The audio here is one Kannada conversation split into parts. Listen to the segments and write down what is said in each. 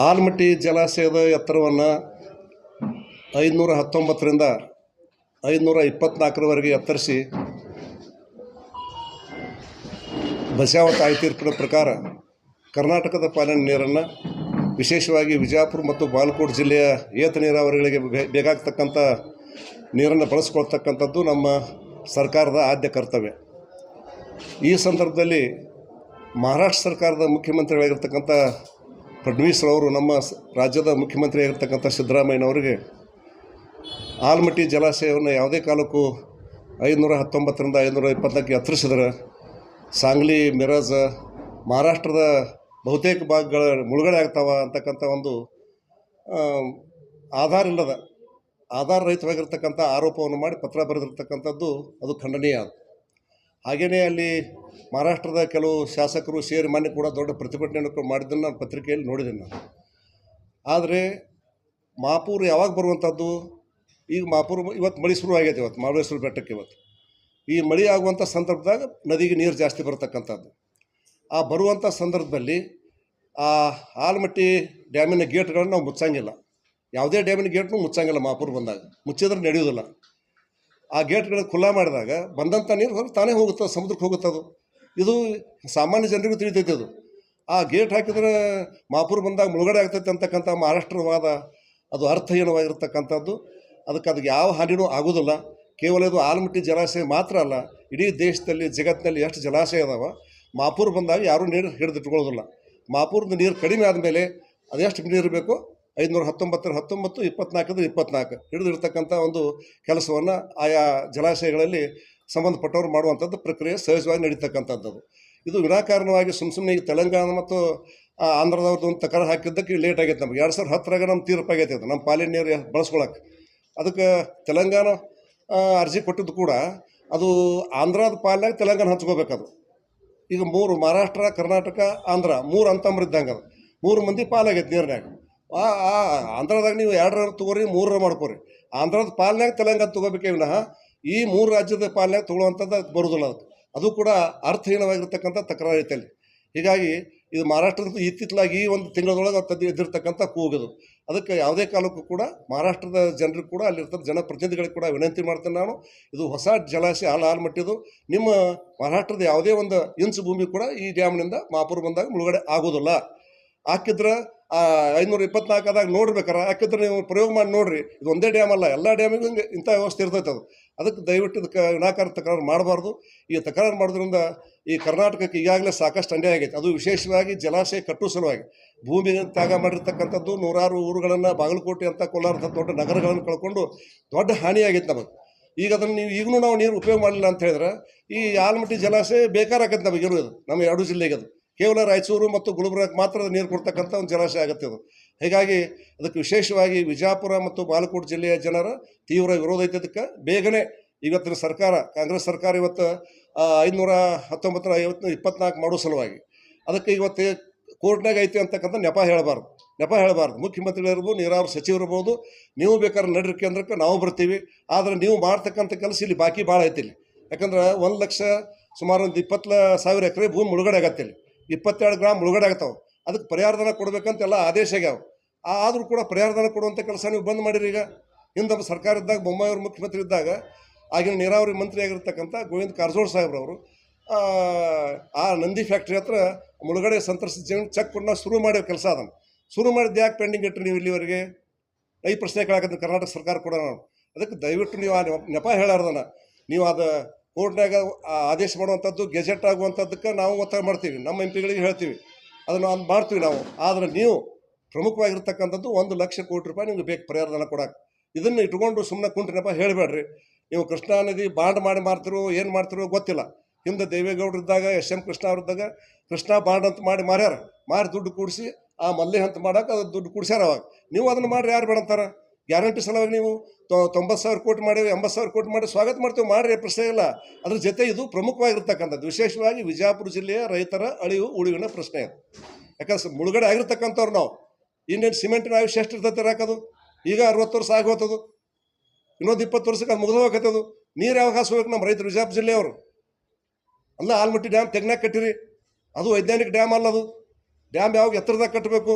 ಆಲಮಟ್ಟಿ ಜಲಾಶಯದ ಎತ್ತರವನ್ನು 519ರಿಂದ 524ರವರೆಗೆ ಎತ್ತರಿಸಿ ಬಚಾವತ್ ಆಯ್ತಿರ್ಕಿನ ಪ್ರಕಾರ ಕರ್ನಾಟಕದ ಪಾಲಿನ ನೀರನ್ನು ವಿಶೇಷವಾಗಿ ವಿಜಯಪುರ ಮತ್ತು ಬಾಗಲಕೋಟೆ ಜಿಲ್ಲೆಯ ಏತ ನೀರಾವರಿಗಳಿಗೆ ಬೇಕಾಗ್ತಕ್ಕಂಥ ನೀರನ್ನು ಬಳಸ್ಕೊಳ್ತಕ್ಕಂಥದ್ದು ನಮ್ಮ ಸರ್ಕಾರದ ಆದ್ಯ ಕರ್ತವ್ಯ. ಈ ಸಂದರ್ಭದಲ್ಲಿ ಮಹಾರಾಷ್ಟ್ರ ಸರ್ಕಾರದ ಮುಖ್ಯಮಂತ್ರಿಗಳಾಗಿರ್ತಕ್ಕಂಥ ಫಡ್ನವೀಸ್ರವರು ನಮ್ಮ ರಾಜ್ಯದ ಮುಖ್ಯಮಂತ್ರಿಯಾಗಿರ್ತಕ್ಕಂಥ ಸಿದ್ದರಾಮಯ್ಯನವರಿಗೆ ಆಲಮಟ್ಟಿ ಜಲಾಶಯವನ್ನು ಯಾವುದೇ ಕಾಲಕ್ಕೂ 519ರಿಂದ 524ಕ್ಕೆ ಎತ್ತರಿಸಿದ್ರೆ ಸಾಂಗ್ಲಿ, ಮಿರಜ್, ಮಹಾರಾಷ್ಟ್ರದ ಬಹುತೇಕ ಭಾಗಗಳ ಮುಳುಗಡೆ ಆಗ್ತಾವೆ ಅಂತಕ್ಕಂಥ ಒಂದು ಆಧಾರರಹಿತವಾಗಿರ್ತಕ್ಕಂಥ ಆರೋಪವನ್ನು ಮಾಡಿ ಪತ್ರ ಬರೆದಿರ್ತಕ್ಕಂಥದ್ದು ಅದು ಖಂಡನೀಯ. ಹಾಗೆಯೇ ಅಲ್ಲಿ ಮಹಾರಾಷ್ಟ್ರದ ಕೆಲವು ಶಾಸಕರು ಸೇರಿ ಮೊನ್ನೆ ಕೂಡ ದೊಡ್ಡ ಪ್ರತಿಭಟನೆಯನ್ನು ಮಾಡಿದ್ದನ್ನು ನಾನು ಪತ್ರಿಕೆಯಲ್ಲಿ ನೋಡಿದ್ದೇನೆ ನಾನು. ಆದರೆ ಮಹಾಪೂರ್ ಯಾವಾಗ ಬರುವಂಥದ್ದು? ಈಗ ಮಹಾಪೂರ್ ಇವತ್ತು ಮಳೆ ಶುರು ಆಗೈತೆ. ಇವತ್ತು ಮಹಾಬಲೇಶ್ವರ ಬೆಟ್ಟಕ್ಕೆ ಇವತ್ತು ಈ ಮಳೆ ಆಗುವಂಥ ಸಂದರ್ಭದಾಗ ನದಿಗೆ ನೀರು ಜಾಸ್ತಿ ಬರ್ತಕ್ಕಂಥದ್ದು. ಆ ಬರುವಂಥ ಸಂದರ್ಭದಲ್ಲಿ ಆ ಆಲಮಟ್ಟಿ ಡ್ಯಾಮಿನ ಗೇಟ್ಗಳನ್ನು ನಾವು ಮುಚ್ಚಂಗಿಲ್ಲ. ಯಾವುದೇ ಡ್ಯಾಮಿನ ಗೇಟ್ನು ಮುಚ್ಚಂಗಿಲ್ಲ. ಮಹಾಪೂರ್ ಬಂದಾಗ ಮುಚ್ಚಿದ್ರೆ ನಡೆಯೋದಿಲ್ಲ. ಆ ಗೇಟ್ಗಳನ್ನು ಖುಲ್ಲಾ ಮಾಡಿದಾಗ ಬಂದಂಥ ನೀರು ತಾನೇ ಹೋಗುತ್ತೆ, ಸಮುದ್ರಕ್ಕೆ ಹೋಗುತ್ತದು. ಇದು ಸಾಮಾನ್ಯ ಜನರಿಗೂ ತಿಳಿತೈತೆ. ಆ ಗೇಟ್ ಹಾಕಿದ್ರೆ ಮಹಾಪೂರ್ ಬಂದಾಗ ಮುಳುಗಡೆ ಆಗ್ತೈತೆ ಅಂತಕ್ಕಂಥ ಮಹಾರಾಷ್ಟ್ರದ ವಾದ ಅದು ಅರ್ಥಹೀನವಾಗಿರ್ತಕ್ಕಂಥದ್ದು. ಅದಕ್ಕೆ ಯಾವ ಹಾನಿಯೂ ಆಗೋದಿಲ್ಲ. ಕೇವಲ ಇದು ಆಲಮಟ್ಟಿ ಜಲಾಶಯ ಮಾತ್ರ ಅಲ್ಲ, ಇಡೀ ದೇಶದಲ್ಲಿ ಜಗತ್ತಿನಲ್ಲಿ ಎಷ್ಟು ಜಲಾಶಯ ಅದಾವ, ಮಹಾಪೂರ್ ಬಂದಾಗ ಯಾರೂ ನೀರು ಹಿಡಿದಿಟ್ಕೊಳ್ಳೋದಿಲ್ಲ. ಮಹಾಪೂರ್ದ ನೀರು ಕಡಿಮೆ ಆದಮೇಲೆ ಅದೆಷ್ಟು ನೀರು ಬೇಕು 519 19 24 24 ಹಿಡಿದಿರ್ತಕ್ಕಂಥ ಒಂದು ಕೆಲಸವನ್ನು ಆಯಾ ಜಲಾಶಯಗಳಲ್ಲಿ ಸಂಬಂಧಪಟ್ಟವರು ಮಾಡುವಂಥದ್ದು ಪ್ರಕ್ರಿಯೆ ಸಹಜವಾಗಿ ನಡೀತಕ್ಕಂಥದ್ದು. ಇದು ವಿನಾಕಾರಣವಾಗಿ ಸುಮ್ಮನೆ ಈಗ ತೆಲಂಗಾಣ ಮತ್ತು ಆಂಧ್ರದವ್ರದ್ದು ಒಂದು ತಕರಾರು ಹಾಕಿದ್ದಕ್ಕೆ ಲೇಟ್ ಆಗೈತೆ. ನಮ್ಗೆ 2010ರಾಗ ನಮ್ಮ ತೀರ್ಪಾಗೈತೆ. ಅದು ನಮ್ಮ ಪಾಲಿನ ನೀರು ಬಳಸ್ಕೊಳಕ್ಕೆ. ಅದಕ್ಕೆ ತೆಲಂಗಾಣ ಅರ್ಜಿ ಕೊಟ್ಟಿದ್ದು ಕೂಡ ಅದು ಆಂಧ್ರದ ಪಾಲಿನಾಗ ತೆಲಂಗಾಣ ಹಂಚ್ಕೋಬೇಕದು. ಈಗ 3 ಮಹಾರಾಷ್ಟ್ರ, ಕರ್ನಾಟಕ, ಆಂಧ್ರ 3 ಅಂತಂಬ್ರಿದ್ದಂಗೆ ಅದು 3 ಮಂದಿ ಪಾಲಾಗೈತೆ ನೀರಿನಾಗ. ಆಂಧ್ರದಾಗ ನೀವು 2 ತೊಗೋರಿ, 3 ಮಾಡ್ಕೋರಿ. ಆಂಧ್ರದ ಪಾಲಿನಾಗ ತೆಲಂಗಾಣ ತೊಗೋಬೇಕೇ ವಿನಃ ಈ 3 ರಾಜ್ಯದ ಪಾಲಿನಾಗ ತೊಗೊಳ್ಳೋವಂಥದ್ದು ಬರೋದಿಲ್ಲ. ಅದು ಕೂಡ ಅರ್ಥಹೀನವಾಗಿರ್ತಕ್ಕಂಥ ತಕರಾರು ಐತೆ ಅಲ್ಲಿ. ಹೀಗಾಗಿ ಇದು ಮಹಾರಾಷ್ಟ್ರದ ಇತ್ತಿತ್ತಲಾಗಿ ಈ ಒಂದು ತಿಂಗಳೊಳಗೆ ಎದ್ದಿರ್ತಕ್ಕಂಥ ಕೂಗದು. ಅದಕ್ಕೆ ಯಾವುದೇ ಕಾಲಕ್ಕೂ ಕೂಡ ಮಹಾರಾಷ್ಟ್ರದ ಜನರಿಗೆ ಕೂಡ ಅಲ್ಲಿರ್ತಕ್ಕಂಥ ಜನಪ್ರತಿನಿಧಿಗಳಿಗೆ ಕೂಡ ವಿನಂತಿ ಮಾಡ್ತೇನೆ ನಾನು. ಇದು ಹೊಸ ಜಲಾಶಯ ಆಲಮಟ್ಟಿದು. ನಿಮ್ಮ ಮಹಾರಾಷ್ಟ್ರದ ಯಾವುದೇ ಒಂದು ಇಂಚು ಭೂಮಿ ಕೂಡ ಈ ಡ್ಯಾಮ್ನಿಂದ ಮಹಾಪೂರ್ ಬಂದಾಗ ಮುಳುಗಡೆ ಆಗೋದಿಲ್ಲ. ಹಾಕಿದ್ರೆ 524 ಆದಾಗ ನೋಡ್ಬೇಕಾರೆ ಹಾಕಿದ್ರೆ ನೀವು ಪ್ರಯೋಗ ಮಾಡಿ ನೋಡಿರಿ. ಇದು ಒಂದೇ ಡ್ಯಾಮ್ ಅಲ್ಲ, ಎಲ್ಲ ಡ್ಯಾಮಿಗೂ ಹಿಂಗೆ ಇಂಥ ವ್ಯವಸ್ಥೆ ಇರ್ತೈತೆ ಅದು. ಅದಕ್ಕೆ ದಯವಿಟ್ಟು ಇದಕ್ಕೆ ವಿನಾಕಾರಣ ತಕರಾರು ಮಾಡಬಾರ್ದು. ಈ ತಕರಾರು ಮಾಡೋದ್ರಿಂದ ಈ ಕರ್ನಾಟಕಕ್ಕೆ ಈಗಾಗಲೇ ಸಾಕಷ್ಟು ಅನ್ಯಾಯ ಆಗೈತೆ. ಅದು ವಿಶೇಷವಾಗಿ ಜಲಾಶಯ ಕಟ್ಟುವ ಸಲುವಾಗಿ ಭೂಮಿ ತ್ಯಾಗ ಮಾಡಿರ್ತಕ್ಕಂಥದ್ದು ನೂರಾರು ಊರುಗಳನ್ನು, ಬಾಗಲಕೋಟೆ ಅಂತ ಕೋಲಾರದ ದೊಡ್ಡ ನಗರಗಳನ್ನು ಕಳ್ಕೊಂಡು ದೊಡ್ಡ ಹಾನಿಯಾಗೈತೆ ನಮಗೆ. ಈಗ ಅದನ್ನು ನೀವು ಈಗಲೂ ನಾವು ನೀರು ಉಪಯೋಗ ಮಾಡಲಿಲ್ಲ ಅಂತ ಹೇಳಿದ್ರೆ ಈ ಆಲಮಟ್ಟಿ ಜಲಾಶಯ ಬೇಕಾರಾಗತ್ತೆ ನಮಗೆ. ಇರೋದು ನಮ್ಮ 2 ಜಿಲ್ಲೆಗೆ ಅದು ಕೇವಲ ರಾಯಚೂರು ಮತ್ತು ಗುಲ್ಬರ್ಗಕ್ಕೆ ಮಾತ್ರ ನೀರು ಕೊಡ್ತಕ್ಕಂಥ ಒಂದು ಜಲಾಶಯ ಆಗುತ್ತೆ ಅದು. ಹೀಗಾಗಿ ಅದಕ್ಕೆ ವಿಶೇಷವಾಗಿ ವಿಜಯಪುರ ಮತ್ತು ಬಾಗಲಕೋಟೆ ಜಿಲ್ಲೆಯ ಜನರ ತೀವ್ರ ವಿರೋಧ ಐತೆ. ಅದಕ್ಕೆ ಬೇಗನೆ ಇವತ್ತಿನ ಸರ್ಕಾರ, ಕಾಂಗ್ರೆಸ್ ಸರ್ಕಾರ ಇವತ್ತು 519 24 ಮಾಡೋ ಸಲುವಾಗಿ ಅದಕ್ಕೆ ಇವತ್ತು ಕೋರ್ಟ್ನಾಗ ಐತೆ ಅಂತಕ್ಕಂಥ ನೆಪ ಹೇಳಬಾರ್ದು. ಮುಖ್ಯಮಂತ್ರಿಗಳಿರ್ಬೋದು, ನೀರಾವರಿ ಸಚಿವರಿರ್ಬೋದು, ನೀವು ಬೇಕಾದ್ರೆ ನಡ್ರಿ ಕೇಂದ್ರಕ್ಕೆ ನಾವು ಬರ್ತೀವಿ. ಆದರೆ ನೀವು ಮಾಡ್ತಕ್ಕಂಥ ಕೆಲಸ ಇಲ್ಲಿ ಬಾಕಿ ಭಾಳ ಐತಿ ಇಲ್ಲಿ. ಯಾಕಂದ್ರೆ 1 ಲಕ್ಷ ಸುಮಾರು ಒಂದು 20,000 ಎಕರೆ ಭೂಮಿ ಮುಳುಗಡೆ ಆಗತ್ತೆ ಇಲ್ಲಿ. 22 ಗ್ರಾಮ್ ಮುಳುಗಡೆ ಆಗ್ತಾವೆ. ಅದಕ್ಕೆ ಪರಿಹಾರಧನ ಕೊಡಬೇಕಂತೆಲ್ಲ ಆದೇಶ ಆಗ್ಯಾವ. ಆದರೂ ಕೂಡ ಪರಿಹಾರಧನ ಕೊಡುವಂಥ ಕೆಲಸ ನೀವು ಬಂದ್ ಮಾಡಿರಿ. ಈಗ ಹಿಂದೆ ಸರ್ಕಾರ ಇದ್ದಾಗ, ಬೊಮ್ಮಾಯಿಯವರು ಮುಖ್ಯಮಂತ್ರಿ ಇದ್ದಾಗ, ಆಗಿನ ನೀರಾವರಿ ಮಂತ್ರಿ ಆಗಿರ್ತಕ್ಕಂಥ ಗೋವಿಂದ ಕಾರಜೋಳ ಸಾಹೇಬ್ರವರು ಆ ನಂದಿ ಫ್ಯಾಕ್ಟ್ರಿ ಹತ್ರ ಮುಳುಗಡೆ ಸಂತ್ರಸ್ತ ಜನ ಚೆಕ್ ಕೊಟ್ಟು ಶುರು ಮಾಡಿದ ಕೆಲಸ. ಅದನ್ನು ಶುರು ಮಾಡಿದ್ದು ಯಾಕೆ ಪೆಂಡಿಂಗ್ ಇಟ್ಟರು ನೀವು ಇಲ್ಲಿವರೆಗೆ? ಈ ಪ್ರಶ್ನೆ ಕೇಳಾಕತ್ತೀನಿ ಕರ್ನಾಟಕ ಸರ್ಕಾರ ಕೂಡ. ನಾನು ಅದಕ್ಕೆ ದಯವಿಟ್ಟು ನೀವು ಆ ನೆಪ ಹೇಳಾರ್ದನ ನೀವು ಅದು ಕೋರ್ಟ್ನಾಗ ಆದೇಶ ಮಾಡುವಂಥದ್ದು, ಗೆಜೆಟ್ ಆಗುವಂಥದ್ದಕ್ಕೆ ನಾವು ಒತ್ತಾಯ ಮಾಡ್ತೀವಿ. ನಮ್ಮ MP ಗಳಿಗೆ ಹೇಳ್ತೀವಿ, ಅದನ್ನು ಮಾಡ್ತೀವಿ ನಾವು. ಆದರೆ ನೀವು ಪ್ರಮುಖವಾಗಿರ್ತಕ್ಕಂಥದ್ದು 1 ಲಕ್ಷ ಕೋಟಿ ರೂಪಾಯಿ ನಿಮ್ಗೆ ಬೇಕು ಪರಿಹಾರಧನ ಕೊಡೋಕೆ. ಇದನ್ನು ಇಟ್ಕೊಂಡು ಸುಮ್ಮನೆ ಕುಂಟ್ರಿ ನೆಪ ಹೇಳಬೇಡ್ರಿ. ನೀವು ಕೃಷ್ಣಾ ನದಿ ಬಾಂಡ್ ಮಾಡಿ ಮಾರ್ತಿರೋ ಏನು ಮಾಡ್ತಿರೋ ಗೊತ್ತಿಲ್ಲ. ಹಿಂದೆ ದೇವೇಗೌಡರಿದ್ದಾಗ, SM ಕೃಷ್ಣ ಅವರಿದ್ದಾಗ ಕೃಷ್ಣಾ ಬಾಂಡ್ ಅಂತ ಮಾರಿ ದುಡ್ಡು ಕೂಡಿಸಿ ಆ ಮಲ್ಲೆ ಅಂತ ಮಾಡೋಕೆ ಅದು ದುಡ್ಡು ಕೂಡಿಸ್ಯಾರ. ಅವಾಗ ನೀವು ಅದನ್ನು ಮಾಡಿರಿ, ಯಾರು ಬೇಡ ಅಂತಾರೆ? ಗ್ಯಾರಂಟಿ ಸಲುವಾಗಿ ನೀವು 90,000 ಕೋಟಿ ಮಾಡಿ, 80,000 ಕೋಟಿ ಮಾಡಿ ಸ್ವಾಗತ ಮಾಡ್ತೀವಿ, ಮಾಡಿರಿ, ಪ್ರಶ್ನೆ ಇಲ್ಲ. ಅದ್ರ ಜೊತೆ ಇದು ಪ್ರಮುಖವಾಗಿರ್ತಕ್ಕಂಥದ್ದು ವಿಶೇಷವಾಗಿ ವಿಜಯಪುರ ಜಿಲ್ಲೆಯ ರೈತರ ಉಳಿವಿನ ಪ್ರಶ್ನೆ ಅದು. ಯಾಕಂದ್ರೆ ಮುಳುಗಡೆ ಆಗಿರ್ತಕ್ಕಂಥವ್ರು ನಾವು. ಇನ್ನೇನು ಸಿಮೆಂಟಿನ ಆಯುಷ್ಯ ಎಷ್ಟು ಇರ್ತೈತೆ ಹಾಕೋದು? ಈಗ 60 ವರ್ಷ ಆಗೋತದು. ಇನ್ನೊಂದು 20 ವರ್ಷಕ್ಕೆ ಅದು ಮುಗಿದು ಹೋಗತ್ತದು. ನೀರು ಯಾವಾಗ ಹಾಸ್ಬೇಕು ನಮ್ಮ ರೈತರು ವಿಜಯಪುರ ಜಿಲ್ಲೆಯವರು? ಅಲ್ಲ, ಆಲಮಟ್ಟಿ ಡ್ಯಾಮ್ ತೆಗ್ನಾಗ ಕಟ್ಟಿರಿ. ಅದು ವೈಜ್ಞಾನಿಕ ಡ್ಯಾಮ್ ಅಲ್ಲ. ಅದು ಡ್ಯಾಮ್ ಯಾವಾಗ ಎತ್ತರದಾಗ ಕಟ್ಟಬೇಕು?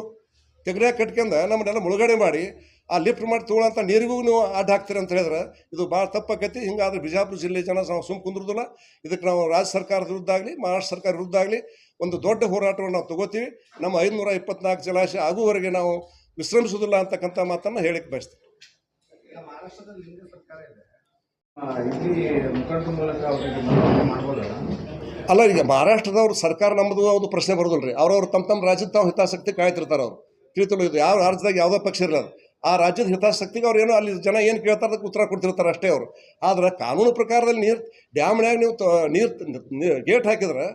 ತೆಗಡ್ಯಾಗ ಕಟ್ಕೊಂಡು ನಮ್ಮನ್ನೆಲ್ಲ ಮುಳುಗಡೆ ಮಾಡಿ ಆ ಲಿಫ್ಟ್ ಮಾಡಿ ತೊಗೊಳ್ಳೋಂಥ ನೀರಿಗೂ ನೀವು ಅಡ್ಡ ಹಾಕ್ತೀರಿ ಅಂತ ಹೇಳಿದ್ರೆ ಇದು ಭಾಳ ತಪ್ಪಾಕೈತಿ. ಹಿಂಗಾದ್ರೆ ಬಿಜಾಪುರ ಜಿಲ್ಲೆ ಜನ ನಾವು ಸುಮ್ಮ ಕುಂದ್ರದಿಲ್ಲ. ಇದಕ್ಕೆ ನಾವು ರಾಜ್ಯ ಸರ್ಕಾರದ ವಿರುದ್ಧ ಆಗಲಿ ಮಹಾರಾಷ್ಟ್ರ ಸರ್ಕಾರ ವಿರುದ್ಧ ಆಗಲಿ ಒಂದು ದೊಡ್ಡ ಹೋರಾಟವನ್ನು ನಾವು ತಗೋತೀವಿ. ನಮ್ಮ 524 ಜಲಾಶಯ ಆಗುವವರೆಗೆ ನಾವು ವಿಶ್ರಮಿಸುವುದಿಲ್ಲ ಅಂತಕ್ಕಂಥ ಮಾತನ್ನು ಹೇಳಕ್ಕೆ ಬಯಸ್ತೀವಿ. ಅಲ್ಲ, ಈಗ ಮಹಾರಾಷ್ಟ್ರದವ್ರು ಸರ್ಕಾರ ನಮ್ಮದು ಅದು ಪ್ರಶ್ನೆ ಬರೋದಿಲ್ಲ ರೀ. ಅವ್ರವ್ರು ತಮ್ಮ ರಾಜ್ಯದ ತಾವು ಹಿತಾಸಕ್ತಿ ಕಾಯ್ತಿರ್ತಾರೆ. ಅವ್ರು ತಿಳಿತಲು ಇದು ಯಾವ ರಾಜ್ಯದಾಗ ಯಾವುದೋ ಪಕ್ಷ ಇರಲ್ಲ, ಆ ರಾಜ್ಯದ ಹಿತಾಸಕ್ತಿಗೆ ಅವ್ರು ಏನೋ ಅಲ್ಲಿ ಜನ ಏನು ಕೇಳ್ತಾರೆ ಅದಕ್ಕೆ ಉತ್ತರ ಕೊಡ್ತಿರ್ತಾರೆ ಅಷ್ಟೇ ಅವರು. ಆದ್ರೆ ಕಾನೂನು ಪ್ರಕಾರದಲ್ಲಿ ಡ್ಯಾಮ್ನ್ಯಾಗ ನೀವು ನೀರು ಗೇಟ್ ಹಾಕಿದ್ರೆ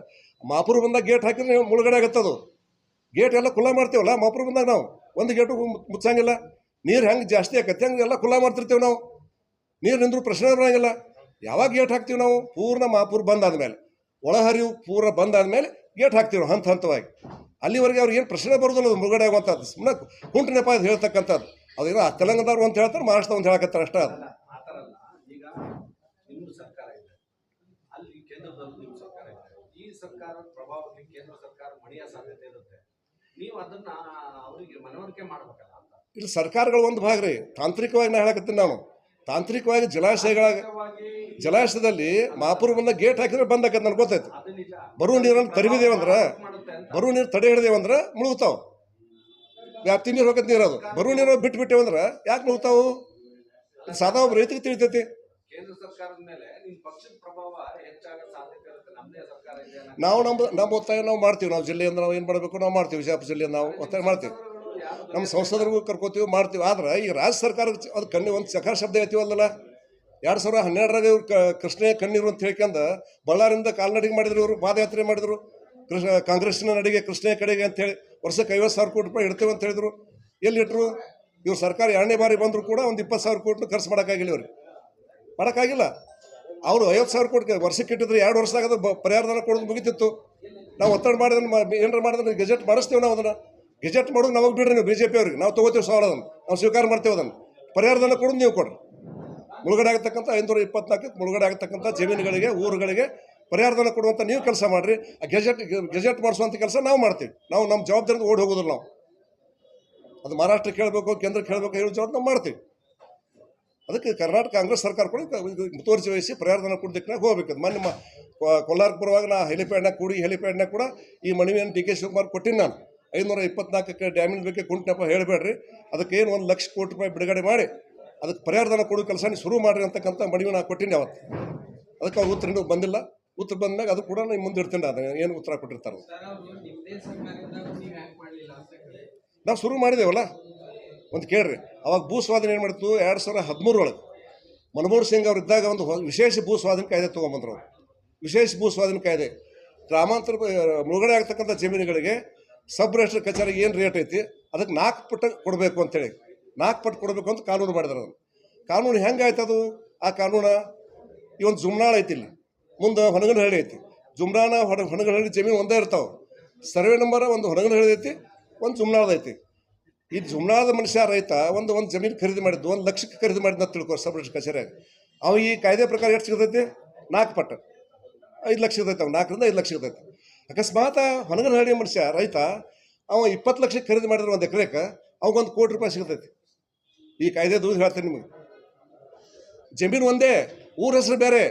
ಮಾಪುರ ಬಂದಾಗ ಗೇಟ್ ಹಾಕಿದ್ರೆ ನೀವು ಮುಳುಗಡೆ ಆಗತ್ತದು. ಗೇಟ್ ಎಲ್ಲ ಖುಲ್ಲಾ ಮಾಡ್ತೀವಲ್ಲ ಮಾಪುರ ಬಂದಾಗ, ನಾವು ಒಂದು ಗೇಟು ಮುಚ್ಚಂಗಿಲ್ಲ. ನೀರು ಹೆಂಗೆ ಜಾಸ್ತಿ ಆಕತ್ತೆ ಹಂಗೆ ಎಲ್ಲ ಖುಲ್ಲಾ ಮಾಡ್ತಿರ್ತೀವಿ ನಾವು. ನೀರು ನಿಂದ್ರೂ ಪ್ರಶ್ನೆ ಬರೋಂಗಿಲ್ಲ. ಯಾವಾಗ ಗೇಟ್ ಹಾಕ್ತೀವಿ ನಾವು? ಪೂರ್ಣ ಮಾಪುರ ಬಂದಾದ್ಮೇಲೆ, ಒಳಹರಿವು ಪೂರ ಬಂದಾದ್ಮೇಲೆ ಗೇಟ್ ಹಾಕ್ತೀವಿ ಹಂತ ಹಂತವಾಗಿ. ಅಲ್ಲಿವರೆಗೆ ಅವ್ರಿಗೆ ಏನು ಪ್ರಶ್ನೆ ಬರೋದಿಲ್ಲ. ಅದು ಮುಳುಗಡೆ ಆಗುವಂಥದ್ದು ಸುಮ್ಮನೆ ಕುಂಟು ನೆಪ ಅದು ಹೇಳ್ತಕ್ಕಂಥದ್ದು. ಅದೇನೋ ತೆಲಂಗಾಣದವ್ರು ಅಂತ ಹೇಳ್ತಾರೆ, ಮಹಾರಾಷ್ಟ್ರ ಅಂತ ಹೇಳಕತ್ತಾರೆ ಅಷ್ಟೇ. ಅದು ಈಗ ನಿಮ್ಮ ಸರ್ಕಾರ ಇದೆ, ಅಲ್ಲಿ ಕೇಂದ್ರದಲ್ಲಿ ನಿಮ್ಮ ಸರ್ಕಾರ ಇದೆ. ಈ ಸರ್ಕಾರದ ಪ್ರಭಾವಕ್ಕೆ ಕೇಂದ್ರ ಸರ್ಕಾರ ಮಣಿಯ ಸಾಧ್ಯತೆ ಇರುತ್ತೆ. ನೀವು ಅದನ್ನ ಅವರಿಗೆ ಮನವರಿಕೆ ಮಾಡ್ಬೇಕಲ್ಲ ಅಂತ. ಇಲ್ಲಿ ಸರ್ಕಾರಗಳು ಒಂದು ಭಾಗ ರೀ. ತಾಂತ್ರಿಕವಾಗಿ ನಾ ಹೇಳಕತ್ತೀನಿ ನಾನು. ತಾಂತ್ರಿಕವಾಗಿ ಜಲಾಶಯದಲ್ಲಿ ಮಾಪುರ ಬಂದ ಗೇಟ್ ಹಾಕಿದ್ರೆ ಬಂದಾಕತ್ ನನಗೆ ಗೊತ್ತಾಯ್ತು. ಬರುವ ನೀರನ್ನು ತರಿವಿದೇವಂದ್ರೆ, ಬರುವ ನೀರು ತಡೆ ಹಿಡಿದೇವಂದ್ರೆ ಮುಳುಗ್ತಾವೆ. ವ್ಯಾಪ್ತಿ ನೀರು ಹೋಗತ್ ನೀರು, ಅದು ಬರುವ ನೀರು ಬಿಟ್ಟುಬಿಟ್ಟೇವಂದ್ರೆ ಯಾಕೆ ಮುಳುಗ್ತಾವು? ಸಾದಾ ಒಬ್ಬ ರೈತರಿಗೆ ತಿಳಿತೈತಿ. ಕೇಂದ್ರ ಸರ್ಕಾರದ ಮೇಲೆ ನಿಮ್ಮ ಪಕ್ಷದ ಪ್ರಭಾವ ಹೆಚ್ಚಾಗೋ ಸಾಧ್ಯತೆ ಇರುತ್ತೆ. ನಮ್ಮದೇ ಸರ್ಕಾರ ಇದೆ, ನಾವು ನಮ್ಮ ಒತ್ತಾಯ ನಾವು ಮಾಡ್ತೀವಿ. ನಾವು ಜಿಲ್ಲೆಯಿಂದ ನಾವು ಏನು ಮಾಡಬೇಕು ನಾವು ಮಾಡ್ತೀವಿ. ವಿಜಯಪುರ ಜಿಲ್ಲೆಯಿಂದ ನಾವು ಒತ್ತಾಯ ಮಾಡ್ತೀವಿ. ನಮ್ಮ ಸಂಸದರಿಗೂ ಕರ್ಕೋತೀವಿ, ಮಾಡ್ತೀವಿ. ಆದ್ರೆ ಈಗ ರಾಜ್ಯ ಸರ್ಕಾರಕ್ಕೆ ಅದು ಒಂದು ಸಕಾರ ಶಬ್ದ ಹೇಳ್ತೀವಲ್ಲ. 2012ರಾಗ ಇವ್ರು ಕೃಷ್ಣ ಕಣ್ಣೀರು ಅಂತ ಹೇಳ್ಕೊಂಡು ಬಳ್ಳಾರಿಂದ ಕಾಲ್ನಡಿಗೆ ಮಾಡಿದ್ರು. ಇವರು ಪಾದಯಾತ್ರೆ ಮಾಡಿದ್ರು. ಕಾಂಗ್ರೆಸ್ಸಿನ ನಡಿಗೆ ಕೃಷ್ಣ ಕಡೆಗೆ ಅಂತೇಳಿ ವರ್ಷಕ್ಕೆ 50,000 ಕೋಟಿ ರೂಪಾಯಿ ಇಡ್ತೇವೆ ಅಂತ ಹೇಳಿದ್ರು. ಎಲ್ಲಿಟ್ಟರು? ಇವ್ರು ಸರ್ಕಾರ 2ನೇ ಬಾರಿ ಬಂದರೂ ಕೂಡ ಒಂದು 20,000 ಕೋಟಿ ಖರ್ಚು ಮಾಡೋಕ್ಕಾಗಿಲ್ಲ. ಇವ್ರಿಗೆ ಮಾಡೋಕ್ಕಾಗಿಲ್ಲ. ಅವರು 50,000 ಕೋಟಿ ವರ್ಷಕ್ಕೆ ಇಟ್ಟಿದ್ರೆ 2 ವರ್ಷದಾಗ ಅದು ಪರಿಹಾರಧನ ಕೊಡೋದು ಮುಗಿತಿತ್ತು. ನಾವು ಒತ್ತಡ ಮಾಡಿದ್ರೆ ಏನಾರ ಮಾಡಿದ್ರೆ ಗೆಜೆಟ್ ಮಾಡಿಸ್ತೇವೆ. ನಾವು ಅದನ್ನು ಗೆಜೆಟ್ ಮಾಡೋದು ನಮಗೆ ಬಿಡ್ರಿ. ನೀವು BJP ಅವ್ರಿಗೆ ನಾವು ತೊಗೋತೀವಿ ಸವಾಲು, ಅದನ್ನು ನಾವು ಸ್ವೀಕಾರ ಮಾಡ್ತೇವೆ. ಅದನ್ನು ಪರಿಹಾರಧನ ಕೊಡೋದು ನೀವು ಕೊಡ್ರಿ. ಮುಳುಗಡೆ ಆಗತಕ್ಕಂಥ 524 ಮುಳುಗಡೆ ಆಗತಕ್ಕಂಥ ಜಮೀನುಗಳಿಗೆ, ಊರುಗಳಿಗೆ ಪರಿಹಾರಧನ ಕೊಡುವಂಥ ನೀವು ಕೆಲಸ ಮಾಡಿರಿ. ಆ ಗೆಜೆಟ್ ಮಾಡಿಸುವಂಥ ಕೆಲಸ ನಾವು ಮಾಡ್ತೀವಿ. ನಾವು ನಮ್ಮ ಜವಾಬ್ದಾರಿಯಿಂದ ಓಡಿ ಹೋಗೋದಿಲ್ಲ. ನಾವು ಅದು ಮಹಾರಾಷ್ಟ್ರ ಕೇಳಬೇಕು, ಕೇಂದ್ರ ಕೇಳಬೇಕು, ಹೇಳೋ ಜವಾಬ್ದಾರಿ ನಾವು ಮಾಡ್ತೀವಿ. ಅದಕ್ಕೆ ಕರ್ನಾಟಕ ಕಾಂಗ್ರೆಸ್ ಸರ್ಕಾರ ಕೂಡ ಮುತುವರ್ಜಿ ವಹಿಸಿ ಪರಿಹಾರಧನ ಕೊಡೋದಕ್ಕೆ ಹೋಗ್ಬೇಕು. ಮೊನ್ನೆ ಕೊಲ್ಲಾರಕ್ಕೆ ಬರುವಾಗ ನಾ ಹೆಲಿಪ್ಯಾಡ್ನಾಗ ಕೂಡ ಈ ಮನವಿಯನ್ನು DK ಶಿವಕುಮಾರ್ ಕೊಟ್ಟಿನಿ ನಾನು. 524 ಡ್ಯಾಮಿನ ಬಗ್ಗೆ ಕುಂಟು ನೆಪ ಹೇಳಬೇಡ್ರಿ, ಅದಕ್ಕೆ ಏನು 1 ಲಕ್ಷ ಕೋಟಿ ರೂಪಾಯಿ ಬಿಡುಗಡೆ ಮಾಡಿ ಅದಕ್ಕೆ ಪರಿಹಾರಧನ ಕೊಡೋ ಕೆಲಸ ನೀವು ಶುರು ಮಾಡಿರಿ ಅಂತಕ್ಕಂಥ ಮನವಿ ನಾನು ಕೊಟ್ಟಿನಿ ಅವತ್ತು. ಅದಕ್ಕೆ ಅವ್ರು ಉತ್ತರ ಇನ್ನೂ ಬಂದಿಲ್ಲ. ಉತ್ತರ ಬಂದಾಗ ಅದು ಕೂಡ ನೀವು ಮುಂದೆ ಇಡ್ತೀನಿ. ಅದು ಏನು ಉತ್ತರ ಕೊಟ್ಟಿರ್ತಾರೆ ನಾವು ಶುರು ಮಾಡಿದೇವಲ್ಲ. ಒಂದು ಕೇಳ್ರಿ, ಅವಾಗ ಭೂ ಸ್ವಾಧೀನ ಏನು ಮಾಡಿತ್ತು? 2013 ಮನಮೋಹನ್ ಸಿಂಗ್ ಅವ್ರು ಇದ್ದಾಗ ಒಂದು ವಿಶೇಷ ಭೂ ಸ್ವಾಧೀನ ಕಾಯ್ದೆ ತೊಗೊಂಬಂದ್ರು. ವಿಶೇಷ ಭೂ ಸ್ವಾಧೀನ ಕಾಯ್ದೆ ಗ್ರಾಮಾಂತರ ಮುಳುಗಡೆ ಆಗ್ತಕ್ಕಂಥ ಜಮೀನುಗಳಿಗೆ ಸಬ್ ರಿಜಿಸ್ಟರ್ ಕಚೇರಿಗೆ ಏನು ರೇಟ್ ಐತಿ ಅದಕ್ಕೆ 4 ಪಟ್ಟು ಕೊಡಬೇಕು ಅಂತೇಳಿ 4 ಪಟ್ಟು ಕೊಡಬೇಕು ಅಂತ ಕಾನೂನು ಮಾಡಿದ್ರು. ಅದನ್ನು ಕಾನೂನು ಹೆಂಗಾಯ್ತು? ಅದು ಆ ಕಾನೂನು ಈ ಒಂದು ಜುಮ್ನಾಳ ಐತಿ, ಇಲ್ಲಿ ಮುಂದೆ ಹೊನಗನಹಳ್ಳಿ ಐತಿ. ಜುಮ್ನಾನ ಹೊನಗನಹಳ್ಳಿ ಜಮೀನು ಒಂದೇ ಇರ್ತಾವೆ. ಸರ್ವೆ ನಂಬರ್ ಒಂದು ಹೊನಗನಹಳ್ಳಿ ಐತಿ, ಒಂದು ಜುಮ್ನಾಳದ ಐತಿ. ಈ ಜುಮ್ನಾಳದ ಮನುಷ್ಯ ರೈತ ಒಂದು ಜಮೀನು ಖರೀದಿ ಮಾಡಿದ್ದು 1 ಲಕ್ಷಕ್ಕೆ ಖರೀದಿ ಮಾಡಿದ್ನ ತಿಳ್ಕೊ ಸಬ್ ರಿಜಿಸ್ಟರ್ ಕಚೇರಿಯಾಗ. ಅವ ಈ ಕಾಯ್ದೆ ಪ್ರಕಾರ ಎಷ್ಟು ಸಿಗ್ತೈತಿ? 4 ಪಟ್ಟು 5 ಲಕ್ಷ ಸಿಗ್ತೈತೆ. ಅವು 4ರಿಂದ 5 ಲಕ್ಷ ಸಿಗ್ತೈತೆ. ಅಕಸ್ಮಾತ್ ಹೊನಗನಹಳ್ಳಿ ಮನುಷ್ಯ ರೈತ ಅವ 20 ಲಕ್ಷಕ್ಕೆ ಖರೀದಿ ಮಾಡಿದ್ರೆ 1 ಎಕರೆಗೆ ಅವಾಗ 1 ಕೋಟಿ ರೂಪಾಯಿ ಸಿಗ್ತೈತಿ. ಈ ಕಾಯ್ದೆ ದೂರ ಹೇಳ್ತೇನೆ ನಿಮಗೆ. ಜಮೀನು ಒಂದೇ, ಊರ ಹೆಸರು ಬೇರೆ.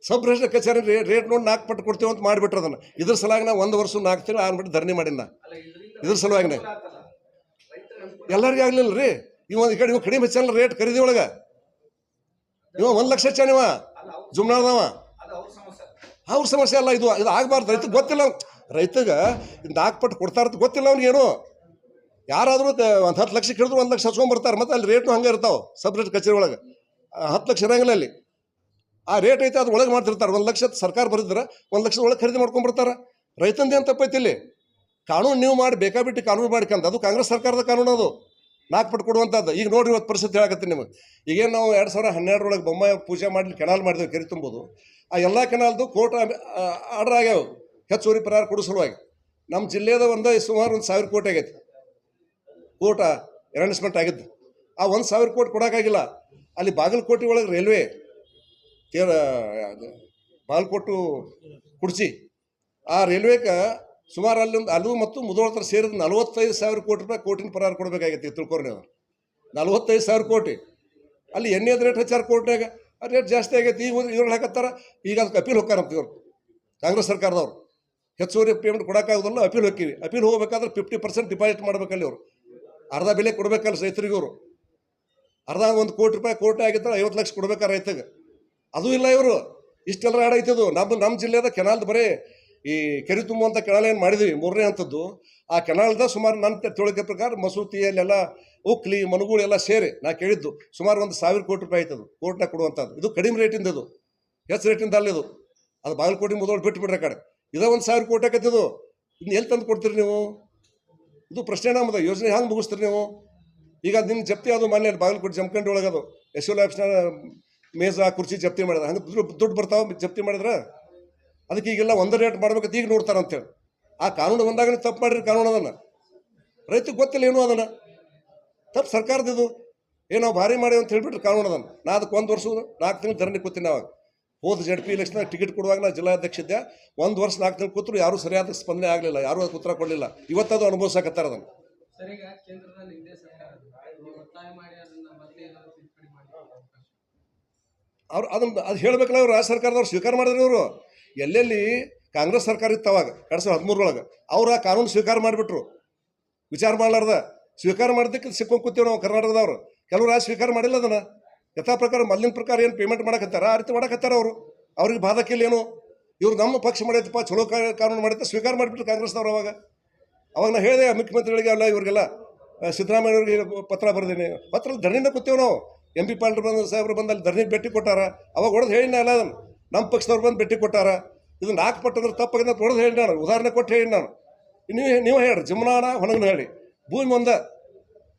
ಸಬ್ ರಿಜಿಸ್ಟರ್ ಕಚೇರಿ ರೇಟ್ ನೋಡಿ 4 ಪಟ್ಟು ಕೊಡ್ತೇವೆ ಅಂತ ಮಾಡಿಬಿಟ್ರು ಅದನ್ನು. ಇದ್ರ ಸಲುವಾಗಿ ನಾವು 1 ವರ್ಷ 4 ತಿಂಗಳು ಆಗ್ಬಿಟ್ಟು ಧರಣಿ ಮಾಡಿನ. ಇದ್ರ ಸಲುವಾಗಿನೇ ಎಲ್ಲರಿಗೂ ಆಗಲಿಲ್ಲ ರೀ. ಈ ಕಡೆ ಕಡಿಮೆ ಹೆಚ್ಚಲ್ಲ ರೇಟ್ ಖರೀದಿ ಒಳಗೆ. 1 ಲಕ್ಷ ಹೆಚ್ಚಾನಿವ ಜುಮ್ನಾಳದವ. ಅವ್ರ ಸಮಸ್ಯೆ ಅಲ್ಲ, ಇದು ಆಗಬಾರ್ದು. ರೈತಗೆ ಗೊತ್ತಿಲ್ಲ. ರೈತಗೆ 4 ಪಟ್ಟು ಕೊಡ್ತಾ ಇರ್ತ ಗೊತ್ತಿಲ್ಲ ಅವ್ನಿಗೇನು. ಯಾರಾದರೂ 10 ಲಕ್ಷಕ್ಕೆ ಹಿಡಿದ್ರು 1 ಲಕ್ಷ ಹಚ್ಕೊಂಡ್ಬರ್ತಾರೆ. ಮತ್ತು ಅಲ್ಲಿ ರೇಟ್ನು ಹಂಗೆ ಇರ್ತಾವೆ. ಸಬ್ ರಿಜಿಸ್ಟರ್ ಕಚೇರಿ ಒಳಗೆ 10 ಲಕ್ಷ ಇರಂಗಿಲ್ಲ. ಅಲ್ಲಿ ಆ ರೇಟ್ ಐತೆ ಅದು ಒಳಗೆ ಮಾಡ್ತಿರ್ತಾರೆ. 1 ಲಕ್ಷ ಸರ್ಕಾರ ಬರೆದಿದ್ರೆ 1 ಲಕ್ಷದ ಒಳಗೆ ಖರೀದಿ ಮಾಡ್ಕೊಂಡ್ಬರ್ತಾರೆ. ರೈತಂದೇನು ತಪ್ಪೈತಿ? ಇಲ್ಲಿ ಕಾನೂನು ನೀವು ಮಾಡಿ ಬೇಕಾಬಿಟ್ಟು ಕಾನೂನು ಮಾಡ್ಕೊಂತ, ಅದು ಕಾಂಗ್ರೆಸ್ ಸರ್ಕಾರದ ಕಾನೂನು. ಅದು 4 ಪಟ್ಟು ಕೊಡುವಂಥದ್ದು. ಈಗ ನೋಡಿರಿ ಇವತ್ತು ಪರಿಸ್ಥಿತಿ ಹೇಳಕತ್ತೀನಿ ನಿಮಗೆ. ಈಗೇನು ನಾವು 2012 ಬೊಮ್ಮಾಯಿ ಪೂಜೆ ಮಾಡಲಿ ಕೆನಾಲ್ ಮಾಡಿದೆವು, ಕೆರೆ ತುಂಬೋದು. ಆ ಎಲ್ಲ ಕೆನಾಲ್ದು ಕೋರ್ಟ್ ಆರ್ಡರ್ ಆಗ್ಯಾವ ಹೆಚ್ಚುವರಿ ಪರಿಹಾರ ಕೊಡೋ ಸಲುವಾಗಿ. ನಮ್ಮ ಜಿಲ್ಲೆಯದ ಸುಮಾರು 1,000 ಕೋಟಿ ಆಗೈತಿ. ಕೋರ್ಟ್ ಅನೌನ್ಸ್ಮೆಂಟ್ ಆಗಿದ್ದು. ಆ 1,000 ಕೋಟಿ ಕೊಡೋಕ್ಕಾಗಿಲ್ಲ. ಅಲ್ಲಿ ಬಾಗಲಕೋಟೆ ಒಳಗೆ ರೈಲ್ವೆ ಬಾಗಲಕೋಟು ಕುಡ್ಚಿ ಆ ರೈಲ್ವೆಗೆ ಸುಮಾರು ಅಲ್ಲೂ ಮತ್ತು ಮುಧೋಳ ಹತ್ರ ಸೇರಿದ 45,000 ಕೋಟಿ ರೂಪಾಯಿ ಕೋಟಿನ ಪರಿಹಾರ ಕೊಡಬೇಕಾಗೈತಿ ತಿಳ್ಕೊರಿ ನೀವು. 45,000 ಕೋಟಿ. ಅಲ್ಲಿ ಎಣ್ಣೆದ ರೇಟ್ ಹೆಚ್ಚಾರ ಕೋಟಿನಾಗ ಆ ರೇಟ್ ಜಾಸ್ತಿ ಆಗೈತಿ. ಈಗ ಇವ್ರು ಹಾಕತ್ತಾರ. ಈಗ ಅದಕ್ಕೆ ಅಪೀಲ್ ಹೋಗ್ತಾರಂತ ಇವ್ರು ಕಾಂಗ್ರೆಸ್ ಸರ್ಕಾರದವ್ರು. ಹೆಚ್ಚುವರಿ ಪೇಮೆಂಟ್ ಕೊಡೋಕ್ಕಾಗೋದಲ್ಲ, ಅಪೀಲ್ ಹೋಗ್ತೀವಿ. ಅಪೀಲ್ ಹೋಗ್ಬೇಕಾದ್ರೆ 50% ಡಿಪಾಸಿಟ್ ಮಾಡ್ಬೇಕಲ್ಲಿ ಅವರು. ಅರ್ಧ ಬೆಲೆ ಕೊಡಬೇಕಲ್ಲ ರೈತರಿಗೆ ಅವರು. ಅರ್ಧ 1 ಕೋಟಿ ರೂಪಾಯಿ ಕೋಟಿ ಆಗಿದ್ದರೆ 50 ಲಕ್ಷ ಕೊಡ್ಬೇಕಾರೆ ರೈತಗೆ. ಅದು ಇಲ್ಲ ಇವರು. ಇಷ್ಟೆಲ್ಲ ಆಡೈತದು. ನಮ್ಮ ಜಿಲ್ಲೆದ ಕೆನಾಲ್ದು ಬರೀ ಈ ಕೆರೆ ತುಂಬುವಂಥ ಕೆನಾಲ್ ಏನು ಮಾಡಿದ್ವಿ 3ನೇ ಹಂತದ್ದು. ಆ ಕೆನಾಲ್ದ ಸುಮಾರು ನನ್ನ ತಿಳುವಳಿಕೆ ಪ್ರಕಾರ ಮಸೂತಿ ಅಲ್ಲೆಲ್ಲ ಉಕ್ಲಿ ಮನುಗಳು ಎಲ್ಲ ಸೇರಿ ನಾ ಕೇಳಿದ್ದು ಸುಮಾರು 1,000 ಕೋಟಿ ರೂಪಾಯಿ ಆಯ್ತದು ಕೋರ್ಟ್ನಾಗ ಕೊಡುವಂಥದ್ದು. ಇದು ಕಡಿಮೆ ರೇಟಿಂದ, ಇದು ಹೆಚ್ಚು ರೇಟಿಂದ ಅಲ್ಲಿದು. ಅದು ಬಾಗಲಕೋಟೆ ಮುದೋಳು ಬಿಟ್ಟುಬಿಟ್ರೆ ಕಡೆ ಇದೇ 1,000 ಕೋಟಿ ಆಕತ್ತಿದು. ಇನ್ನು ಎಲ್ಲಿ ತಂದು ಕೊಡ್ತೀರಿ ನೀವು? ಇದು ಪ್ರಶ್ನೆ ನಮ್ಮದು. ಯೋಜನೆ ಹ್ಯಾಂಗೆ ಮುಗಿಸ್ತೀರಿ ನೀವು? ಈಗ ನಿನ್ನ ಜಪ್ತಿ ಅದು ಮಾನ್ಯ ಬಾಗಲಕೋಟೆ ಜಮಖಂಡಿ ಒಳಗದು ಎಸ್ ಎಲ್ ಆಫೀಸ್ನ ಮೇಜ ಕುರ್ಚಿ ಜಪ್ತಿ ಮಾಡಿದ್ರೆ ಹಂಗೆ ದುಡ್ಡು ಬರ್ತಾವೆ ಜಪ್ತಿ ಮಾಡಿದ್ರೆ. ಅದಕ್ಕೆ ಈಗೆಲ್ಲ ಒಂದು ರೇಟ್ ಮಾಡ್ಬೇಕಂತ ಈಗ ನೋಡ್ತಾರಂತೇಳಿ. ಆ ಕಾನೂನು ಬಂದಾಗ ನೀವು ತಪ್ಪು ಮಾಡಿರಿ ಕಾನೂನು. ಅದನ್ನು ರೈತಗೆ ಗೊತ್ತಿಲ್ಲ ಏನು, ಅದನ್ನು ತಪ್ಪು ಸರ್ಕಾರದಿದು. ನಾವು ಭಾರಿ ಮಾಡಿ ಅಂತ ಹೇಳ್ಬಿಟ್ರೆ ಕಾನೂನು ಅದನ್ನು. ನಾ ಅದಕ್ಕೆ 1 ವರ್ಷ 4 ತಿಂಗಳು ಧರಣಿ ಕೂತೀನಿ. ಅವಾಗ ಹೋದ ZP ಎಲೆಕ್ಷನ್ ಟಿಕೆಟ್ ಕೊಡುವಾಗ ನಾ ಜಿಲ್ಲಾಧ್ಯಕ್ಷ ಇದ್ದೆ. 1 ವರ್ಷ 4 ತಿಂಗಳು ಕೂತರು ಯಾರೂ ಸರಿಯಾದ ಸ್ಪಂದನೆ ಆಗಲಿಲ್ಲ, ಯಾರೂ ಅದಕ್ಕೆ ಉತ್ತರ ಕೊಡಲಿಲ್ಲ. ಇವತ್ತದು ಅನುಭವಿಸಕತ್ತಾರೆ ಅದನ್ನು. ಅದು ಹೇಳಬೇಕಲ್ಲ. ಅವ್ರು ರಾಜ್ಯ ಸರ್ಕಾರದವ್ರು ಸ್ವೀಕಾರ ಮಾಡಿದ್ರು. ಇವರು ಎಲ್ಲೆಲ್ಲಿ ಕಾಂಗ್ರೆಸ್ ಸರ್ಕಾರ ಇತ್ತು ಅವಾಗ 2013 ಅವ್ರು ಆ ಕಾನೂನು ಸ್ವೀಕಾರ ಮಾಡಿಬಿಟ್ರು. ವಿಚಾರ ಮಾಡಲಾರ್ದ ಸ್ವೀಕಾರ ಮಾಡಿದ್ದಕ್ಕೆ ಸಿಕ್ಕೊಂಡು ಕೂತೀವಿ ನಾವು ಕರ್ನಾಟಕದವ್ರು. ಕೆಲವು ರಾಜ್ಯ ಸ್ವೀಕಾರ ಮಾಡಿಲ್ಲ ಅದನ್ನು. ಯಥಾ ಪ್ರಕಾರ ಮೊದಲಿನ ಪ್ರಕಾರ ಏನು ಪೇಮೆಂಟ್ ಮಾಡಕತ್ತಾರ ಆ ರೀತಿ ಮಾಡಕತ್ತಾರ ಅವರು. ಅವ್ರಿಗೆ ಬಾಧಕಿಲ್ಲ ಏನು. ಇವ್ರು ನಮ್ಮ ಪಕ್ಷ ಮಾಡೈತಪ್ಪ ಚಲೋ ಕಾನೂನು ಮಾಡೈತೆ ಸ್ವೀಕಾರ ಮಾಡಿಬಿಟ್ರು ಕಾಂಗ್ರೆಸ್ನವ್ರು. ಅವಾಗ ನಾ ಹೇಳಿದೆ ಮುಖ್ಯಮಂತ್ರಿಗಳಿಗೆ ಅಲ್ಲ ಇವ್ರಿಗೆಲ್ಲ ಸಿದ್ದರಾಮಯ್ಯವ್ರಿಗೆ ಪತ್ರ ಬರೆದೇನೆ. ಪತ್ರ ಧರಣಿಯಿಂದ ಕೂತೇವೆ ನಾವು. MP ಪಾಟೀಲ್ ಸಾಹೇಬ್ರು ಬಂದು ಅಲ್ಲಿ ಧರಣಿಗೆ ಭೇಟಿ ಕೊಟ್ಟಾರ. ಅವಾಗ ಹೊಡೆದು ಹೇಳಿನ ಅಲ್ಲ ಅದನ್ನು. ನಮ್ಮ ಪಕ್ಷದವ್ರು ಬಂದು ಭೇಟಿ ಕೊಟ್ಟಾರ. ಇದು 4 ಪಟ್ಟಂದ್ರೆ ತಪ್ಪಾಗಿಂದ ಹೊಡೆದು ಹೇಳಿ ನಾನು ಉದಾಹರಣೆ ಕೊಟ್ಟು ಹೇಳಿ ನಾನು. ನೀವು ಹೇಳ್ರಿ ಜಮುನಾನ ಹೊಣಗನ ಹೇಳಿ ಭೂಮಿ ಒಂದ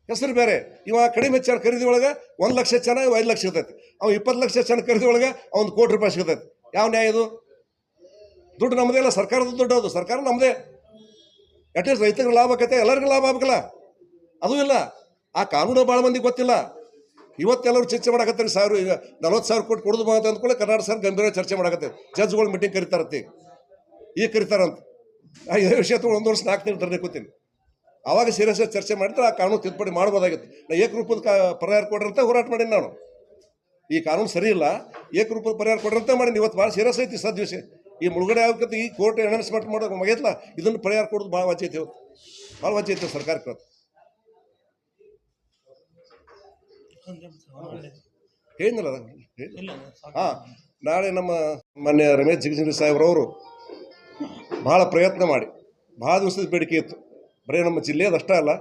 ಹೆಸರು ಬೇರೆ. ಇವ ಕಡಿಮೆ ಹೆಚ್ಚಾನ ಖರೀದಿ ಒಳಗೆ 1 ಲಕ್ಷ ಹೆಚ್ಚಾನ 5 ಲಕ್ಷ ಸಿಗ್ತೈತಿ. ಅವ 20 ಲಕ್ಷ ಹೆಚ್ಚಾನ ಖರೀದಿ ಒಳಗೆ 1 ಕೋಟಿ ರೂಪಾಯಿ ಸಿಗ್ತೈತಿ. ಯಾವ ನ್ಯಾಯ ಇದು? ದುಡ್ಡು ನಮ್ಮದೇ ಅಲ್ಲ, ಸರ್ಕಾರದ ದುಡ್ಡು. ಅದು ಸರ್ಕಾರ ನಮ್ಮದೇ. ಅಟ್ಲೀಸ್ಟ್ ರೈತರಿಗೆ ಲಾಭ ಆಕೈತೆ, ಎಲ್ಲರಿಗೂ ಲಾಭ ಆಗಬೇಕಲ್ಲ. ಅದು ಇಲ್ಲ. ಆ ಕಾನೂನು ಭಾಳ ಮಂದಿಗೆ ಗೊತ್ತಿಲ್ಲ. ಇವತ್ತೆಲ್ಲರೂ ಚರ್ಚೆ ಮಾಡಕತ್ತಾರೆ. ಈಗ 40,000 ಕೋಟಿ ಕೊಡೋದು ಅಂತ ಅಂದ್ಕೊಳ್ಳಿ ಕರ್ನಾಟಕ ಸರ್ಕಾರ ಗಂಭೀರ ಚರ್ಚೆ ಮಾಡಕತ್ತೆ. ಜಡ್ಜ್ಗಳು ಮೀಟಿಂಗ್ ಕರೀತಾರಂತೆ. ಈಗ ಕರೀತಾರಂತ. ಇದೇ ವಿಷಯ 1 ವರ್ಷ 4 ತಿಂಗಳು ಧರಣಿ ಕೂತೀನಿ. ಆವಾಗ ಸೀರಿಯಸ್ ಚರ್ಚೆ ಮಾಡಿದ್ರೆ ಆ ಕಾನೂನು ತಿದ್ದುಪಡಿ ಮಾಡ್ಬೋದಾಗಿತ್ತು. ನಾ ಏಕರೂಪದ ಪರಿಹಾರ ಕೊಡ್ರಂತ ಹೋರಾಟ ಮಾಡೀನಿ ನಾನು. ಈ ಕಾನೂನು ಸರಿ ಇಲ್ಲ, ಏಕರೂಪದ ಪರಿಹಾರ ಕೊಡ್ರಂತ ಮಾಡೀನಿ. ಇವತ್ತು ಭಾಳ ಸೀರಿಯಸ್ ಐತಿ ಸದ್ವಿಷಯ. ಈ ಮುಳುಗಡೆ ಆಗಬೇಕಂತ ಈ ಕೋರ್ಟ್ ಅನೌನ್ಸ್ಮೆಂಟ್ ಮಾಡೋದು ಮಗೈತಲ್ಲ, ಇದನ್ನು ಪರಿಹಾರ ಕೊಡೋದು ಭಾಳ ವಾಚ್ ಐತಿ. ಇವತ್ತು ಭಾಳ ವಾಚ್ ಐತಿ ಸರ್ಕಾರಕ್ಕೆ. ಹೇಳಿದ್ನಲ್ಲ ಹಾಂ. ನಾಳೆ ನಮ್ಮ ಮಾನ್ಯ ರಮೇಶ್ ಜಿಗಜಿಣಗಿ ಸಾಹೇಬ್ರವರು ಭಾಳ ಪ್ರಯತ್ನ ಮಾಡಿ ಭಾಳ ದಿವಸದ ಬೇಡಿಕೆ ಇತ್ತು. ಬರೀ ನಮ್ಮ ಜಿಲ್ಲೆಯದಷ್ಟೇ ಅಲ್ಲ,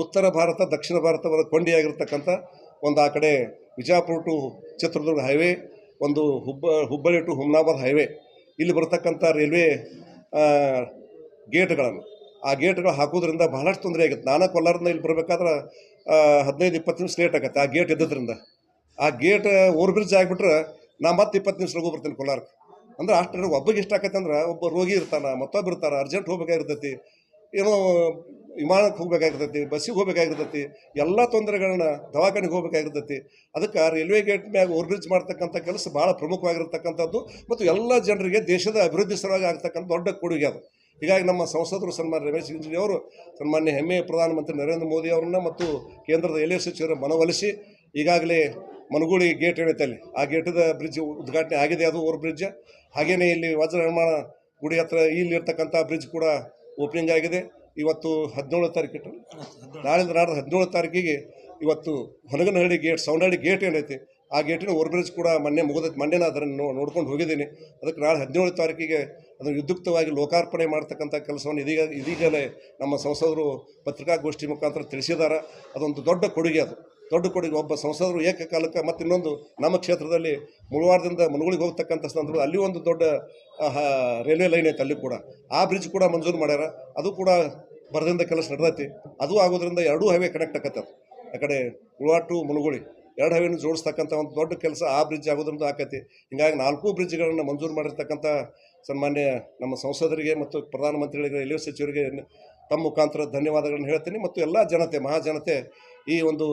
ಉತ್ತರ ಭಾರತ ದಕ್ಷಿಣ ಭಾರತದ ಕೊಂಡಿಯಾಗಿರ್ತಕ್ಕಂಥ ಒಂದು ಆ ಕಡೆ ವಿಜಯಪುರ ಟು ಚಿತ್ರದುರ್ಗ ಹೈವೇ, ಒಂದು ಹುಬ್ಬಳ್ಳಿ ಟು ಹುಮ್ನಾಬಾದ್ ಹೈವೇ, ಇಲ್ಲಿ ಬರ್ತಕ್ಕಂಥ ರೈಲ್ವೆ ಗೇಟ್ಗಳನ್ನು ಆ ಗೇಟ್ಗಳು ಹಾಕೋದ್ರಿಂದ ಬಹಳಷ್ಟು ತೊಂದರೆ ಆಗುತ್ತೆ. ನಾನು ಕೊಲ್ಲಾರದಿಂದ ಇಲ್ಲಿ ಬರಬೇಕಾದ್ರೆ 15-20 ನಿಮಿಷ ಲೇಟ್ ಆಗುತ್ತೆ ಆ ಗೇಟ್ ಇದ್ದದ್ರಿಂದ. ಆ ಗೇಟ್ ಓವರ್ ಬ್ರಿಡ್ಜ್ ಆಗಿಬಿಟ್ರೆ ನಾ ಮತ್ತೆ 20 ನಿಮಿಷ ಲಗು ಬರ್ತೀನಿ ಕೊಲ್ಲಾರಕ್ಕೆ. ಅಂದ್ರೆ ಅಷ್ಟು ಒಬ್ಬಗೆ ಇಷ್ಟ ಆಕೈತೆ ಅಂದ್ರೆ ಒಬ್ಬ ರೋಗಿ ಇರ್ತಾನೆ, ಮತ್ತೊಬ್ಬ ಇರ್ತಾರೆ, ಅರ್ಜೆಂಟ್ ಹೋಗ್ಬೇಕಾಗಿರ್ತೈತಿ, ಏನೋ ವಿಮಾನಕ್ಕೆ ಹೋಗ್ಬೇಕಾಗಿರ್ತೈತಿ, ಬಸ್ಸಿಗೆ ಹೋಗ್ಬೇಕಾಗಿರ್ತೈತಿ, ಎಲ್ಲ ತೊಂದರೆಗಳನ್ನ ದವಾಖಾನೆಗೆ ಹೋಗ್ಬೇಕಾಗಿರ್ತೈತಿ. ಅದಕ್ಕೆ ರೈಲ್ವೆ ಗೇಟ್ ಮ್ಯಾಗ ಓವರ್ ಬ್ರಿಡ್ಜ್ ಮಾಡ್ತಕ್ಕಂಥ ಕೆಲಸ ಭಾಳ ಪ್ರಮುಖವಾಗಿರ್ತಕ್ಕಂಥದ್ದು ಮತ್ತು ಎಲ್ಲ ಜನರಿಗೆ ದೇಶದ ಅಭಿವೃದ್ಧಿ ಸಲುವಾಗಿ ಆಗ್ತಕ್ಕಂಥ ದೊಡ್ಡ ಕೊಡುಗೆ ಅದು. ಹೀಗಾಗಿ ನಮ್ಮ ಸಂಸದರು ಸನ್ಮಾನ್ಯ ರಮೇಶ್ ಜಿಗಜಿಣಗಿ ಅವರು ಸನ್ಮಾನ್ಯ ಹೆಮ್ಮೆಯ ಪ್ರಧಾನಮಂತ್ರಿ ನರೇಂದ್ರ ಮೋದಿ ಅವರನ್ನು ಮತ್ತು ಕೇಂದ್ರದ ರೈಲ್ವೆ ಸಚಿವರ ಮನವೊಲಿಸಿ ಈಗಾಗಲೇ ಮನಗೂಳಿ ಗೇಟ್ ಏನೈತೆ ಅಲ್ಲಿ ಆ ಗೇಟದ ಬ್ರಿಡ್ಜ್ ಉದ್ಘಾಟನೆ ಆಗಿದೆ. ಅದು ಓವರ್ ಬ್ರಿಡ್ಜ್. ಹಾಗೆಯೇ ಇಲ್ಲಿ ವಜ್ರ ನಿರ್ಮಾಣ ಗುಡಿ ಹತ್ರ ಇಲ್ಲಿರ್ತಕ್ಕಂಥ ಬ್ರಿಡ್ಜ್ ಕೂಡ ಓಪನಿಂಗ್ ಆಗಿದೆ. ಇವತ್ತು 17 ತಾರೀಕು ನಾಳಿಂದ ನಾಡ್ದು 17 ತಾರೀಕಿಗೆ ಇವತ್ತು ಹೊನಗನಹಳ್ಳಿ ಗೇಟ್, ಸೌಂಡಹಳ್ಳಿ ಗೇಟ್ ಏನೈತಿ ಆ ಗೇಟಿನ ಓವರ್ ಬ್ರಿಡ್ಜ್ ಕೂಡ ಮೊನ್ನೆ ಮುಗಿದೈತೆ. ಮೊನ್ನೆ ನಾನು ಅದನ್ನು ನೋಡ್ಕೊಂಡು ಹೋಗಿದ್ದೀನಿ. ಅದಕ್ಕೆ ನಾಳೆ 17 ತಾರೀಕಿಗೆ ಅದನ್ನು ವಿದ್ಯುಕ್ತವಾಗಿ ಲೋಕಾರ್ಪಣೆ ಮಾಡ್ತಕ್ಕಂಥ ಕೆಲಸವನ್ನು ಇದೀಗಲೇ ನಮ್ಮ ಸಂಸದರು ಪತ್ರಿಕಾಗೋಷ್ಠಿ ಮುಖಾಂತರ ತಿಳಿಸಿದ್ದಾರೆ. ಅದೊಂದು ದೊಡ್ಡ ಕೊಡುಗೆ. ಅದು ದೊಡ್ಡ ಕೊಡುಗೆ. ಒಬ್ಬ ಸಂಸದರು ಏಕಕಾಲಕ್ಕೆ ಮತ್ತು ಇನ್ನೊಂದು ನಮ್ಮ ಕ್ಷೇತ್ರದಲ್ಲಿ ಮುಳವಾರದಿಂದ ಮನಗುಳಿಗೆ ಹೋಗ್ತಕ್ಕಂಥ ಸಂದರ್ಭದಲ್ಲಿ ಅಲ್ಲಿ ಒಂದು ದೊಡ್ಡ ರೈಲ್ವೆ ಲೈನ್ ಐತೆ, ಅಲ್ಲಿ ಕೂಡ ಆ ಬ್ರಿಡ್ಜ್ ಕೂಡ ಮಂಜೂರು ಮಾಡ್ಯಾರ. ಅದು ಕೂಡ ಬರದಿಂದ ಕೆಲಸ ನಡೆದೈತಿ. ಅದು ಆಗೋದ್ರಿಂದ 2 ಹೈವೇ ಕನೆಕ್ಟ್ ಆಕತ್ತೆ. ಆ ಕಡೆ ಮುಳವಾರ ಟು ಮನಗುಳಿ 2 ಹೈವೇನ ಜೋಡಿಸ್ತಕ್ಕಂಥ ಒಂದು ದೊಡ್ಡ ಕೆಲಸ ಆ ಬ್ರಿಡ್ಜ್ ಆಗೋದ್ರಿಂದ ಆಕೈತಿ. ಹೀಗಾಗಿ 4 ಬ್ರಿಡ್ಜ್ಗಳನ್ನು ಮಂಜೂರು ಮಾಡಿರ್ತಕ್ಕಂಥ ಸನ್ಮಾನ್ಯ ನಮ್ಮ ಸಂಸದರಿಗೆ ಮತ್ತು ಪ್ರಧಾನಮಂತ್ರಿಗಳಿಗೆ, ರೈಲ್ವೆ ಸಚಿವರಿಗೆ ತಮ್ಮ ಮುಖಾಂತರ ಧನ್ಯವಾದಗಳನ್ನು ಹೇಳ್ತೀನಿ. ಮತ್ತು ಎಲ್ಲ ಜನತೆ, ಮಹಾಜನತೆ ಈ ಒಂದು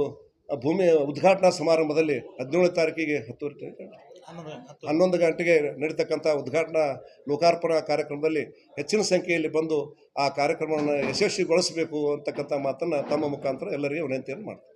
ಭೂಮಿ ಉದ್ಘಾಟನಾ ಸಮಾರಂಭದಲ್ಲಿ 17 ತಾರೀಕಿಗೆ 10 11 ಗಂಟೆಗೆ ನಡೀತಕ್ಕಂಥ ಉದ್ಘಾಟನಾ ಲೋಕಾರ್ಪಣಾ ಕಾರ್ಯಕ್ರಮದಲ್ಲಿ ಹೆಚ್ಚಿನ ಸಂಖ್ಯೆಯಲ್ಲಿ ಬಂದು ಆ ಕಾರ್ಯಕ್ರಮವನ್ನು ಯಶಸ್ವಿಗೊಳಿಸಬೇಕು ಅಂತಕ್ಕಂಥ ಮಾತನ್ನು ತಮ್ಮ ಮುಖಾಂತರ ಎಲ್ಲರಿಗೂ ವಿನಂತಿಯನ್ನು ಮಾಡ್ತೀನಿ.